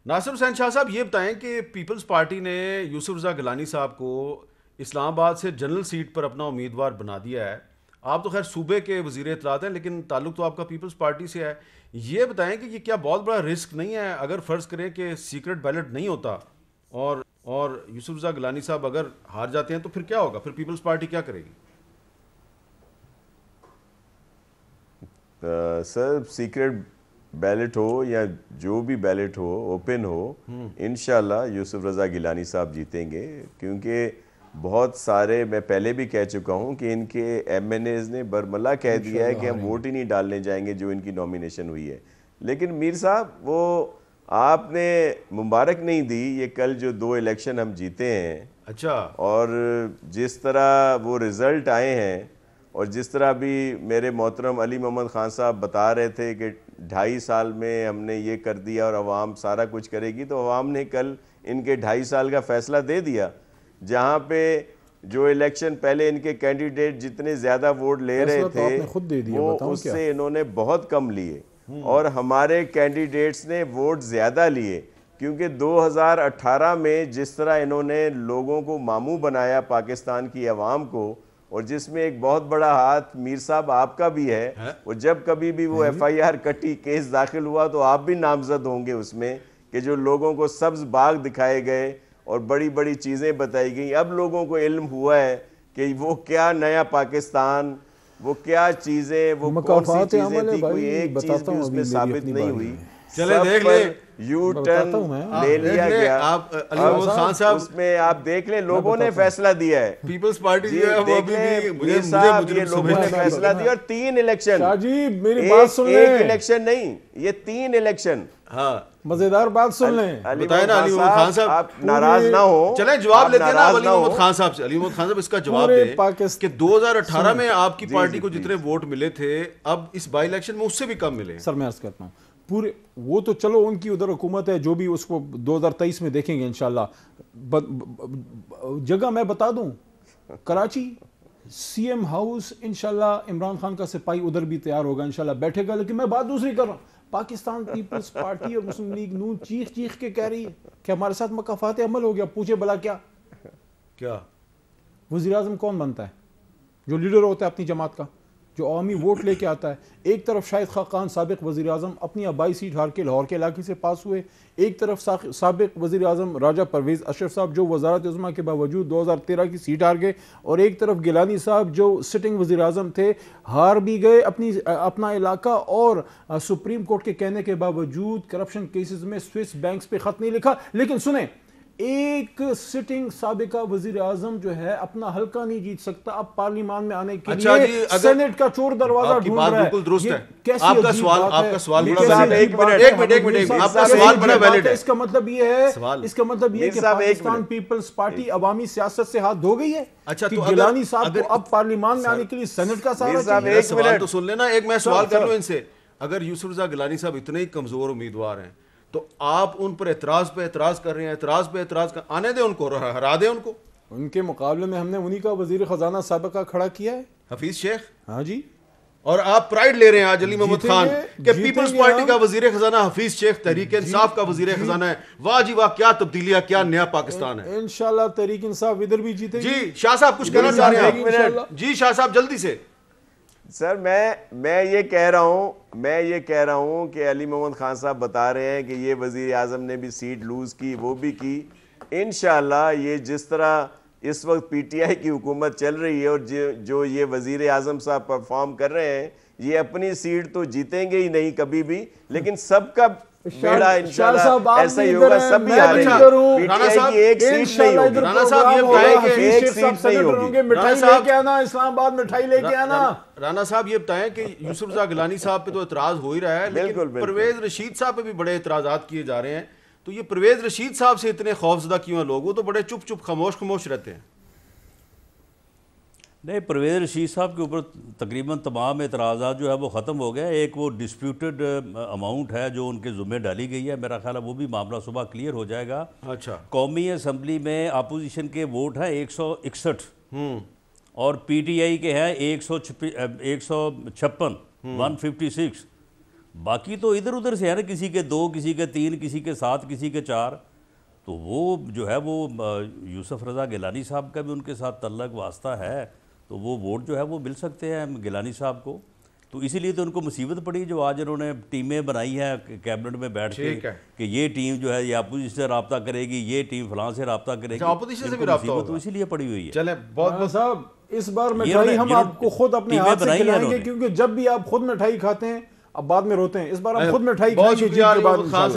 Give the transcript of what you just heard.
ناصر حسین شاہ صاحب یہ بتائیں کہ پیپلز پارٹی نے یوسف رضا گیلانی صاحب کو اسلام آباد سے جنرل سیٹ پر اپنا امیدوار بنا دیا ہے. آپ تو خیر صوبے کے وزیر اطلاعات ہیں لیکن تعلق تو آپ کا پیپلز پارٹی سے ہے. یہ بتائیں کہ یہ کیا بہت بڑا رسک نہیں ہے اگر فرض کریں کہ سیکرٹ بیلٹ نہیں ہوتا اور یوسف رضا گیلانی صاحب اگر ہار جاتے ہیں تو پھر کیا ہوگا؟ پھر پیپلز پارٹی کیا کرے گی؟ سر سیکرٹ بیلٹ ہو یا جو بھی بیلٹ ہو اوپن ہو انشاءاللہ یوسف رضا گیلانی صاحب جیتیں گے، کیونکہ بہت سارے میں پہلے بھی کہہ چکا ہوں کہ ان کے ایم این ایز نے برملا کہہ دیا ہے کہ ہم ووٹ ہی نہیں ڈالنے جائیں گے جو ان کی نومینیشن ہوئی ہے. لیکن میر صاحب وہ آپ نے مبارک نہیں دی. یہ کل جو 2 الیکشن ہم جیتے ہیں اچھا، اور جس طرح وہ رزلٹ آئے ہیں اور جس طرح بھی میرے محترم علی محمد خان صاحب بتا رہے تھے کہ 2.5 سال میں ہم نے یہ کر دیا اور عوام سارا کچھ کرے گی، تو عوام نے کل ان کے 2.5 سال کا فیصلہ دے دیا. جہاں پہ جو الیکشن پہلے ان کے کینڈیڈیٹ جتنے زیادہ ووٹ لے رہے تھے وہ اس سے انہوں نے بہت کم لیے اور ہمارے کینڈیڈیٹس نے ووٹ زیادہ لیے، کیونکہ 2018 میں جس طرح انہوں نے لوگوں کو ماموں بنایا پاکستان کی عوام کو، اور جس میں ایک بہت بڑا ہاتھ میر صاحب آپ کا بھی ہے. وہ جب کبھی بھی وہ ایف آئی آر کٹی کیس داخل ہوا تو آپ بھی نامزد ہوں گے اس میں، کہ جو لوگوں کو سبز باغ دکھائے گئے اور بڑی بڑی چیزیں بتائی گئیں. اب لوگوں کو علم ہوا ہے کہ وہ کیا نیا پاکستان، وہ کیا چیزیں، وہ کون سی چیزیں تھی، کوئی ایک چیز بھی اس میں ثابت نہیں ہوئی. چلے دیکھ لیں یو ٹرن لے لیا گیا. آپ علی محمد خان صاحب اس میں آپ دیکھ لیں لوگوں نے فیصلہ دیا ہے. پیپلز پارٹی جو ہے وہ دیکھ لیں میر صاحب یہ لوگوں نے فیصلہ دیا. اور 3 الیکشن، ایک الیکشن نہیں، یہ 3 الیکشن. ہاں مزیدار بات سن لیں. بتائیں نا علی محمد خان صاحب، آپ ناراض نہ ہو. چلیں جواب لیتے ہیں نا علی محمد خان صاحب سے. علی محمد خان صاحب اس کا جواب دیں کہ 2018 میں آپ کی پارٹی کو جتنے ووٹ ملے تھے اب اس بائی الیکشن میں اس سے بھی کم ملے. سر میں عرض کرتا ہوں پورے وہ تو چلو ان کی ادھر حکومت ہے، جو بھی اس کو 2023 میں دیکھیں گے انشاءاللہ. جگہ میں بتا دوں، کراچی سی ایم ہاؤس انشاءاللہ عمران خان کا سپاہی ادھر بھی تیار ہوگا انشاءاللہ بیٹھے گا. لیکن میں بات دوسری کر رہا ہوں، پاکستان پیپلز پارٹی اور مسلم لیگ نون چیخ چیخ کے کہہ رہی ہے کہ ہمارے ساتھ مکافات عمل ہو گیا. پوچھے بلا کیا وزیر اعظم کون بنتا ہے؟ جو لیڈر ہوتا ہے اپنی جماعت کا، جو عوامی ووٹ لے کے آتا ہے. ایک طرف شاہد خاقان سابق وزیر اعظم اپنی آبائی سیٹ ہار کے لاہور کے علاقے سے پاس ہوئے، ایک طرف سابق وزیر اعظم راجہ پرویز اشرف صاحب جو وزارت عظمیٰ کے باوجود 2013 کی سیٹ ہار گئے، اور ایک طرف گیلانی صاحب جو سٹنگ وزیر اعظم تھے، ہار بھی گئے اپنا علاقہ، اور سپریم کورٹ کے کہنے کے باوجود کرپشن کیسز میں سوئس بینکس پہ خط نہیں لکھا. لیکن سنیں، ایک سٹنگ سابقہ وزیر اعظم جو ہے اپنا حلقہ نہیں جیت سکتا، اب پارلیمان میں آنے کے لیے سینٹ کا چور دروازہ ڈھونڈ رہا ہے. بالکل درست ہے. آپ کا سوال بڑا ویلڈ ہے. اس کا مطلب یہ ہے کہ پاکستان پیپلز پارٹی عوامی سیاست سے ہاتھ دھو گئی ہے. کہ گیلانی صاحب کو اب پارلیمان میں آنے کے لیے سینٹ کا سہارا چاہیے. سوال تو سن لینا، ایک میں سوال کر لوں ان سے. اگر یوسف رضا گیلانی صاحب اتنے ہی کمزور امیدوار ہیں تو آپ ان پر اعتراض پہ اعتراض کر رہے ہیں، اعتراض پہ اعتراض آنے دیں ان کو، ہرا دیں ان کو. ان کے مقابلے میں ہم نے انہی کا وزیر خزانہ سابقہ کھڑا کیا ہے، حفیظ شیخ. ہاں جی. اور آپ پرائیڈ لے رہے ہیں آج علی محمد خان کہ پیپلز پارٹی کا وزیر خزانہ حفیظ شیخ تحریک انصاف کا وزیر خزانہ ہے. واہ جی واہ، کیا تبدیلیاں، کیا نیا پاکستان ہے. انشاءاللہ تحریک انصاف ادھر بھی جیتے گی. جی شاہ صاحب کچھ کہنا چاہ رہے ہیں؟ جی شاہ صاحب جلدی سے. سر میں یہ کہہ رہا ہوں کہ علی محمد خان صاحب بتا رہے ہیں کہ یہ وزیر اعظم نے بھی سیٹ لوز کی، وہ بھی کی. انشاءاللہ یہ جس طرح اس وقت پی ٹی آئی کی حکومت چل رہی ہے اور جو یہ وزیر اعظم صاحب پرفارم کر رہے ہیں، یہ اپنی سیٹ تو جیتیں گے ہی نہیں کبھی بھی، لیکن سب کا بیڑا انشاءاللہ ایسا ہی ہوگا. سب ہی ہاریں گے. پی ٹی آئی کی ایک سیٹ نہیں ہوگی. رانا صاحب یہ بتائیں کہ ایک سیٹ نہیں ہوگی. مٹھائی لے کے آنا، اسلام آباد مٹھائی لے کے آنا. رانا صاحب یہ بتائیں کہ یوسف رضا گیلانی صاحب پہ تو اعتراض ہو ہی رہا ہے، لیکن پرویز رشید صاحب پہ بھی بڑے اعتراضات کیے جا رہے ہیں. تو یہ پرویز رشید صاحب سے اتنے خوفزدہ کیوں ہیں لوگ؟ وہ تو بڑے چپ چپ خاموش رہتے ہیں. نہیں، پرویز رشید صاحب کے اوپر تقریباً تمام اعتراضات جو ہے وہ ختم ہو گئے. ایک وہ ڈسپیوٹڈ اماؤنٹ ہے جو ان کے ذمہ ڈالی گئی ہے، میرا خیال ہے وہ بھی معاملہ صبح کلیئر ہو جائے گا. اچھا. قومی اسمبلی میں اپوزیشن کے ووٹ ہیں 161 اور پی ٹی آئی کے ہیں 156 156. باقی تو ادھر ادھر سے ہے نا، کسی کے 2 کسی کے 3 کسی کے 7 کسی کے 4. تو وہ جو ہے وہ یوسف رضا گیلانی صاحب کا بھی ان کے ساتھ تعلق واسطہ ہے، تو وہ ووٹ جو ہے وہ مل سکتے ہیں گیلانی صاحب کو. تو اسی لیے تو ان کو مصیبت پڑی جو آج انہوں نے ٹیمیں بنائی ہیں کیبنٹ میں بیٹھ کے کہ یہ ٹیم جو ہے یہ اپوزیشن سے رابطہ کرے گی، یہ ٹیم فلاں سے رابطہ کرے گی. اپوزیشن سے بھی رابطہ مصیبت تو اسی لیے پڑی ہوئی ہے. چلیں بہت صاحب اس بار مٹھائی ہم آپ کو خود اپنے ہاتھ سے کھلائیں گے، کیونکہ جب بھی آپ خود مٹھائی کھاتے ہیں اب بعد میں روتے ہیں. اس بار ہم خود مٹھائی کھائیں گے.